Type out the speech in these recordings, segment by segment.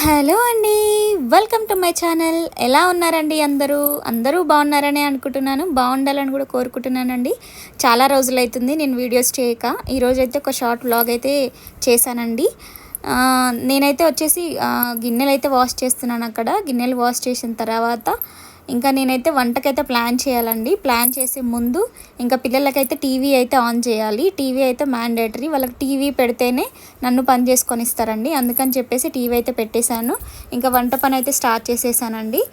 Hello అండి. Welcome to my channel. ఎలా ఉన్నారండి అందరూ బాగున్నారని అనుకుంటున్నాను. బాగుండాలని కూడా కోరుకుంటున్నానండి. చాలా రోజులైతుంది నేను వీడియోస్ చేయక. ఈరోజైతే ఒక షార్ట్ వ్లాగ్ అయితే చేశానండి. నేనైతే వచ్చేసి గిన్నెలైతే వాష్ చేస్తున్నాను. అక్కడ గిన్నెలు వాష్ చేసిన తర్వాత ఇంకా నేనైతే వంటకైతే ప్లాన్ చేయాలండి. ప్లాన్ చేసే ముందు ఇంకా పిల్లలకైతే టీవీ అయితే ఆన్ చేయాలి. టీవీ అయితే మ్యాండేటరీ. వాళ్ళకి టీవీ పెడితేనే నన్ను పని చేసుకొని ఇస్తారండి. అందుకని చెప్పేసి టీవీ అయితే పెట్టేశాను. ఇంకా వంట పని అయితే స్టార్ట్ చేసేసానండి.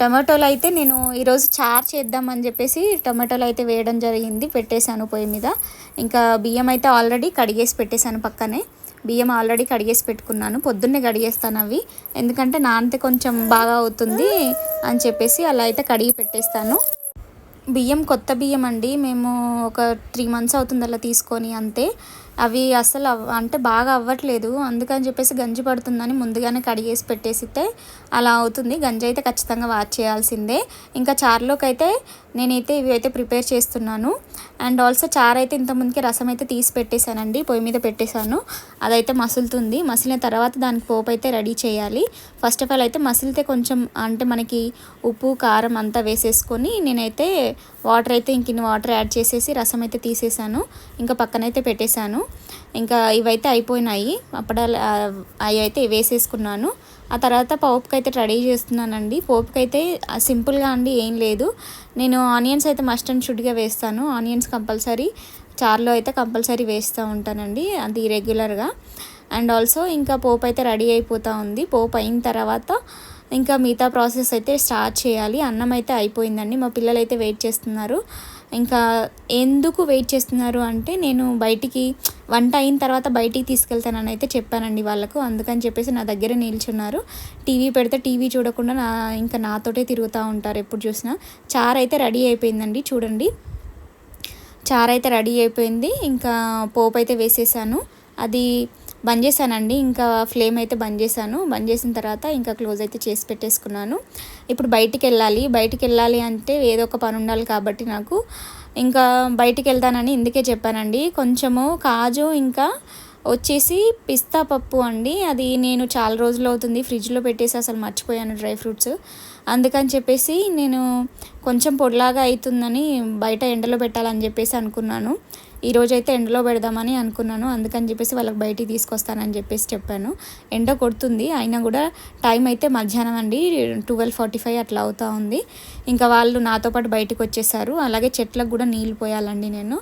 టమాటోలు అయితే నేను ఈరోజు చారు చేద్దామని చెప్పేసి టమాటోలు అయితే వేయడం జరిగింది. పెట్టేశాను పొయ్యి మీద. ఇంకా బియ్యం అయితే ఆల్రెడీ కడిగేసి పెట్టేశాను పక్కనే. బియ్యం ఆల్రెడీ కడిగేసి పెట్టుకున్నాను. పొద్దున్నే కడిగేస్తాను అవి, ఎందుకంటే నానితే కొంచెం బాగా అవుతుంది అని చెప్పేసి అలా అయితే కడిగి పెట్టేస్తాను. బియ్యం కొత్త బియ్యం అండి. మేము ఒక 3 మంత్స్ అవుతుంది అలా తీసుకొని, అంతే. అవి అసలు అంటే బాగా అవ్వట్లేదు. అందుకని చెప్పేసి గంజి పడుతుందని ముందుగానే కడిగేసి పెట్టేసితే అలా అవుతుంది. గంజి అయితే ఖచ్చితంగా వాచ్ చేయాల్సిందే. ఇంకా చారులోకి అయితే నేనైతే ఇవి అయితే ప్రిపేర్ చేస్తున్నాను. అండ్ ఆల్సో చారు అయితే ఇంతకుముందుకే రసం అయితే తీసి పెట్టేశానండి. పొయ్యి మీద పెట్టేశాను. అదైతే మసులుతుంది. మసిలిన తర్వాత దానికి పోపు అయితే రెడీ చేయాలి. ఫస్ట్ ఆఫ్ ఆల్ అయితే మసిలితే కొంచెం అంటే మనకి ఉప్పు కారం అంతా వేసేసుకొని నేనైతే వాటర్ అయితే ఇంకిన్ని వాటర్ యాడ్ చేసేసి రసం అయితే తీసేసాను. ఇంకా పక్కనైతే పెట్టేశాను. ఇంకా ఇవైతే అయిపోయినాయి. అప్పడాలు అవి అయితే వేసేసుకున్నాను. ఆ తర్వాత పోపుకి అయితే రెడీ చేస్తున్నానండి. పోపుకి అయితే సింపుల్గా అండి, ఏం లేదు. నేను ఆనియన్స్ అయితే మస్ట్ అండ్ షుడ్గా వేస్తాను. ఆనియన్స్ కంపల్సరీ చారులో అయితే కంపల్సరీ వేస్తూ ఉంటానండి, అది రెగ్యులర్గా. అండ్ ఆల్సో ఇంకా పోపు అయితే రెడీ అయిపోతూ ఉంది. పోపు అయిన తర్వాత ఇంకా మిగతా ప్రాసెస్ అయితే స్టార్ట్ చేయాలి. అన్నం అయితే అయిపోయిందండి. మా పిల్లలు అయితే వెయిట్ చేస్తున్నారు. ఇంకా ఎందుకు వెయిట్ చేస్తున్నారు అంటే, నేను బయటికి వంట అయిన తర్వాత బయటికి తీసుకెళ్తానని అయితే చెప్పానండి వాళ్ళకు. అందుకని చెప్పేసి నా దగ్గర నిల్చున్నారు. టీవీ పెడితే టీవీ చూడకుండా ఇంకా నాతోటే తిరుగుతూ ఉంటారు ఎప్పుడు చూసినా. చారు అయితే రెడీ అయిపోయిందండి, చూడండి. చారు అయితే రెడీ అయిపోయింది. ఇంకా పోపు అయితే వేసేసాను. అది బంద్ చేశానండి. ఇంకా ఫ్లేమ్ అయితే బంద్ చేశాను. బంద్ చేసిన తర్వాత ఇంకా క్లోజ్ అయితే చేసి పెట్టేసుకున్నాను. ఇప్పుడు బయటికి వెళ్ళాలి అంటే ఏదో ఒక పని ఉండాలి కాబట్టి నాకు ఇంకా బయటికి వెళ్తానని ఇందుకే చెప్పానండి. కొంచెము కాజు ఇంకా వచ్చేసి పిస్తా పప్పు అండి. అది నేను చాలా రోజులు అవుతుంది ఫ్రిడ్జ్లో పెట్టేసి అసలు మర్చిపోయాను డ్రై ఫ్రూట్స్. అందుకని చెప్పేసి నేను కొంచెం పొడిలాగా అవుతుందని బయట ఎండలో పెట్టాలని చెప్పేసి అనుకున్నాను. ఈరోజైతే ఎండలో పెడదామని అనుకున్నాను. అందుకని చెప్పేసి వాళ్ళకి బయటికి తీసుకొస్తానని చెప్పేసి చెప్పాను. ఎండ కొడుతుంది, అయినా కూడా టైం అయితే మధ్యాహ్నం అండి, 12:45 అట్లా అవుతూ ఉంది. ఇంకా వాళ్ళు నాతో పాటు బయటకు వచ్చేసారు. అలాగే చెట్లకు కూడా నీళ్ళు పోయాలండి. నేను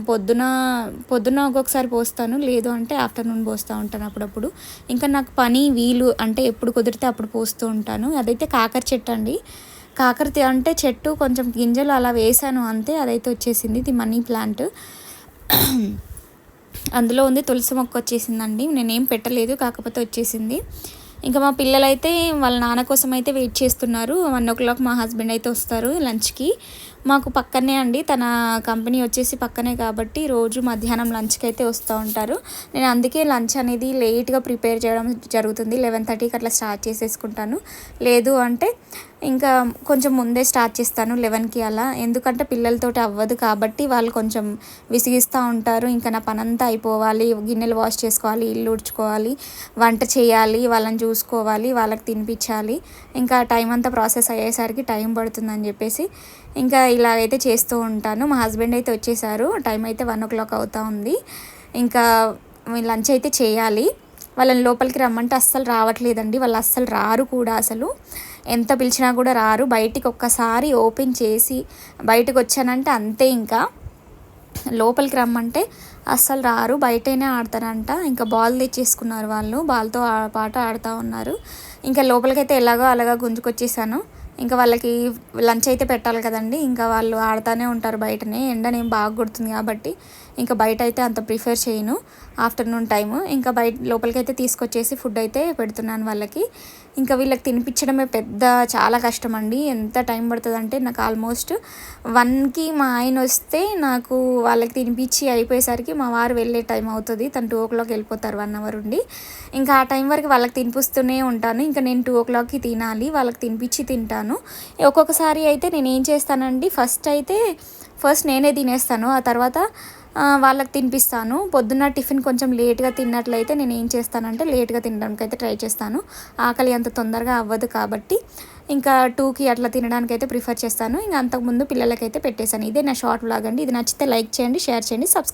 పొద్దున ఒక్కొక్కసారి పోస్తాను, లేదు అంటే ఆఫ్టర్నూన్ పోస్తూ ఉంటాను అప్పుడప్పుడు. ఇంకా నాకు పని వీలు అంటే ఎప్పుడు కుదిరితే అప్పుడు పోస్తూ ఉంటాను. అదైతే కాకర చెట్టు అండి. కాకరతి అంటే చెట్టు కొంచెం గింజలు అలా వేసాను అంతే, అదైతే వచ్చేసింది. ఇది మనీ ప్లాంట్. అందులో ఉంది తులసి మొక్క వచ్చేసిందండి. నేనేం పెట్టలేదు, కాకపోతే వచ్చేసింది. ఇంకా మా పిల్లలైతే వాళ్ళ నాన్న కోసం అయితే వెయిట్ చేస్తున్నారు. 1 o'clock మా హస్బెండ్ అయితే వస్తారు లంచ్కి. మాకు పక్కనే అండి, తన కంపెనీ వచ్చేసి పక్కనే కాబట్టి రోజు మధ్యాహ్నం లంచ్కి అయితే వస్తూ ఉంటారు. నేను అందుకే లంచ్ అనేది లేట్గా ప్రిపేర్ చేయడం జరుగుతుంది. 11:30కి అట్లా స్టార్ట్ చేసేసుకుంటాను. లేదు అంటే ఇంకా కొంచెం ముందే స్టార్ట్ చేస్తాను 11కి అలా. ఎందుకంటే పిల్లలతోటి అవ్వదు కాబట్టి వాళ్ళు కొంచెం విసిగిస్తూ ఉంటారు. ఇంకా నా పనంతా అయిపోవాలి, గిన్నెలు వాష్ చేసుకోవాలి, ఇల్లు ఉడ్చుకోవాలి, వంట చేయాలి, వాళ్ళని చూసుకోవాలి, వాళ్ళకి తినిపించాలి. ఇంకా టైం అంతా ప్రాసెస్ అయ్యేసరికి టైం పడుతుందని చెప్పేసి ఇంకా ఇలాగైతే చేస్తూ ఉంటాను. మా హస్బెండ్ అయితే వచ్చేసారు. టైం అయితే 1 o'clock అవుతూ ఉంది. ఇంకా లంచ్ అయితే చేయాలి. వాళ్ళని లోపలికి రమ్మంటే అస్సలు రావట్లేదండి. వాళ్ళు అస్సలు రారు కూడా. అసలు ఎంత పిలిచినా కూడా రారు. బయటికి ఒక్కసారి ఓపెన్ చేసి బయటకు వచ్చానంటే అంతే. ఇంకా లోపలికి రమ్మంటే అస్సలు రారు, బయటనే ఆడతారంట. ఇంకా బాల్ తెచ్చేసుకున్నారు వాళ్ళు, బాల్తో పాటు ఆడుతూ ఉన్నారు. ఇంకా లోపలికైతే ఎలాగో అలాగా గుంజుకొచ్చేసాను. ఇంకా వాళ్ళకి లంచ్ అయితే పెట్టాలి కదండి. ఇంకా వాళ్ళు ఆడుతూనే ఉంటారు బయటనే. ఎండనేం బాగా కొడుతుంది కాబట్టి ఇంకా బయట అయితే అంత ప్రిఫర్ చేయను ఆఫ్టర్నూన్ టైము. ఇంకా లోపలికైతే తీసుకొచ్చేసి ఫుడ్ అయితే పెడుతున్నాను వాళ్ళకి. ఇంకా వీళ్ళకి తినిపించడమే చాలా కష్టం అండి. ఎంత టైం పడుతుంది అంటే, నాకు ఆల్మోస్ట్ 1కి మా ఆయన వస్తే నాకు వాళ్ళకి తినిపించి అయిపోయేసరికి మా వారు వెళ్ళే టైం అవుతుంది. తను 2 o'clock వెళ్ళిపోతారు, 1 hour ఉండి. ఇంకా ఆ టైం వరకు వాళ్ళకి తినిపిస్తూనే ఉంటాను. ఇంకా నేను 2 o'clockకి తినాలి, వాళ్ళకి తినిపించి తింటాను. ఒక్కొక్కసారి అయితే నేను ఏం చేస్తానండి, ఫస్ట్ నేనే తినేస్తాను. ఆ తర్వాత వాళ్ళకి తినిపిస్తాను. పొద్దున్న టిఫిన్ కొంచెం లేట్గా తిన్నట్లయితే నేను ఏం చేస్తానంటే లేట్గా తినడానికి అయితే ట్రై చేస్తాను. ఆకలి అంత తొందరగా అవ్వదు కాబట్టి ఇంకా 2కి అట్లా తినడానికైతే ప్రిఫర్ చేస్తాను. ఇంక అంతకుముందు పిల్లలకైతే పెట్టేశాను. ఇదే నా షార్ట్ వ్లాగ్ అండి. ఇది నచ్చితే లైక్ చేయండి, షేర్ చేయండి, సబ్స్క్రైబ్